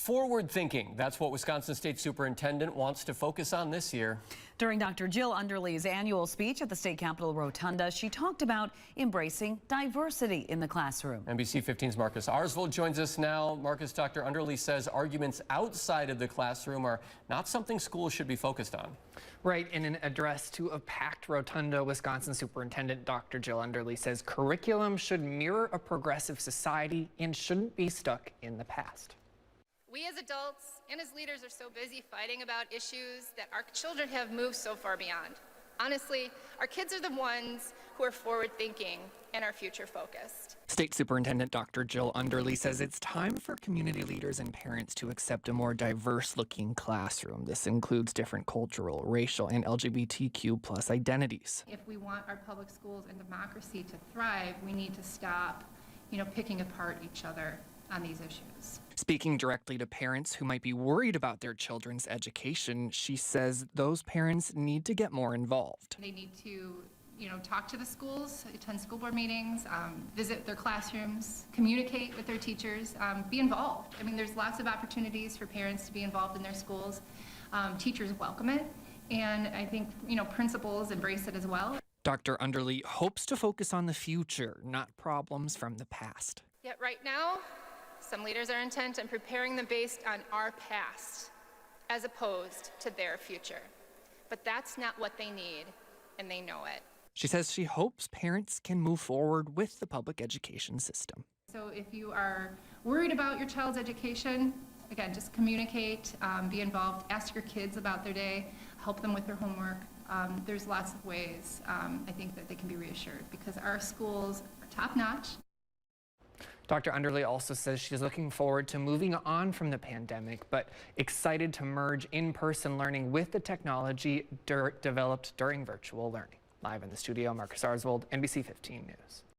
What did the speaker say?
Forward thinking. That's what Wisconsin State Superintendent wants to focus on this year. During Dr. Jill Underly's annual speech at the state capitol rotunda, she talked about embracing diversity in the classroom. NBC 15's Marcus Arsvold joins us now. Marcus, Dr. Underly says arguments outside of the classroom are not something schools should be focused on. Right. In an address to a packed rotunda, Wisconsin Superintendent Dr. Jill Underly says curriculum should mirror a progressive society and shouldn't be stuck in the past. We as adults and as leaders are so busy fighting about issues that our children have moved so far beyond. Honestly, our kids are the ones who are forward-thinking and are future-focused. State Superintendent Dr. Jill Underly says it's time for community leaders and parents to accept a more diverse-looking classroom. This includes different cultural, racial, and LGBTQ plus identities. If we want our public schools and democracy to thrive, we need to stop, picking apart each other on these issues. Speaking directly to parents who might be worried about their children's education, she says those parents need to get more involved. They need to, talk to the schools, attend school board meetings, visit their classrooms, communicate with their teachers, be involved. I mean, there's lots of opportunities for parents to be involved in their schools. Teachers welcome it, and I think, principals embrace it as well. Dr. Underly hopes to focus on the future, not problems from the past. Yet right now, some leaders are intent on preparing them based on our past as opposed to their future. But that's not what they need, and they know it. She says she hopes parents can move forward with the public education system. So if you are worried about your child's education, again, just communicate, be involved, ask your kids about their day, help them with their homework. There's lots of ways I think that they can be reassured because our schools are top-notch. Dr. Underly also says she's looking forward to moving on from the pandemic, but excited to merge in-person learning with the technology developed during virtual learning. Live in the studio, Marcus Arsvold, NBC 15 News.